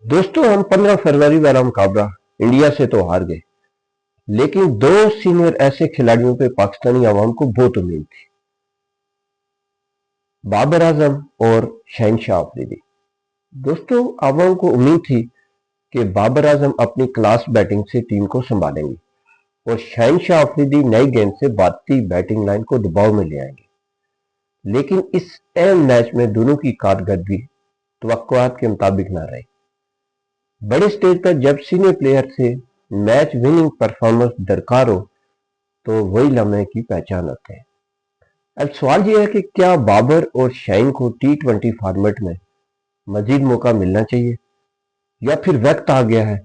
दोस्तों, हम 15 फरवरी वाला मुकाबला इंडिया से तो हार गए, लेकिन दो सीनियर ऐसे खिलाड़ियों पे पाकिस्तानी आवाम को बहुत उम्मीद थी। बाबर आजम और शहनशाह अफरीदी। दोस्तों, आवाम को उम्मीद थी कि बाबर आजम अपनी क्लास बैटिंग से टीम को संभालेंगे और शहनशाह अफरीदी नई गेंद से भारतीय बैटिंग लाइन को दबाव में ले आएंगे। लेकिन इस अहम मैच में दोनों की कारकर्दगी तवक्कुआत के मुताबिक न रही। बड़े स्टेज पर जब सीनियर प्लेयर से मैच विनिंग परफॉर्मेंस दरकार हो तो वही लम्हे की पहचान होते हैं। अब सवाल यह है कि क्या बाबर और शाइन को टी20 फॉर्मेट में मजीद मौका मिलना चाहिए या फिर वक्त आ गया है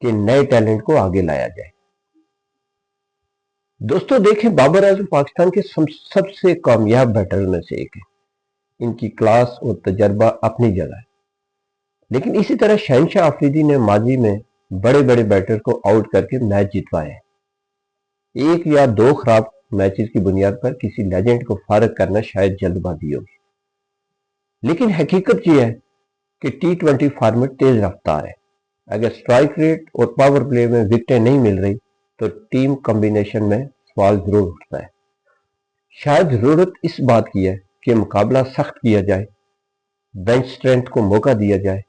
कि नए टैलेंट को आगे लाया जाए। दोस्तों देखें, बाबर आजम पाकिस्तान के सबसे कामयाब बैटर में से एक है। इनकी क्लास और तजर्बा अपनी जगह है, लेकिन इसी तरह शहनशाह अफरीदी ने माजी में बड़े बड़े बैटर को आउट करके मैच जितवाए हैं। एक या दो खराब मैचेस की बुनियाद पर किसी लेजेंड को फारग करना शायद जल्दबाजी होगी, लेकिन हकीकत यह है कि टी20 फॉर्मेट तेज रफ्तार है। अगर स्ट्राइक रेट और पावर प्ले में विकेटें नहीं मिल रही तो टीम कॉम्बिनेशन में सवाल जरूर उठता है। शायद जरूरत इस बात की है कि मुकाबला सख्त किया जाए, बेंच स्ट्रेंथ को मौका दिया जाए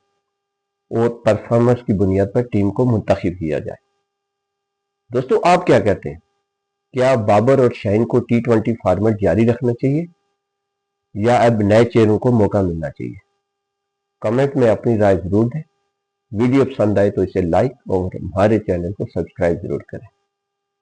और परफॉर्मेंस की बुनियाद पर टीम को मुंतखब किया जाए। दोस्तों, आप क्या कहते हैं? क्या बाबर और शाइन को टी20 फॉर्मेट जारी रखना चाहिए या अब नए चेहरों को मौका मिलना चाहिए? कमेंट में अपनी राय जरूर दें। वीडियो पसंद आए तो इसे लाइक और हमारे चैनल को सब्सक्राइब जरूर करें।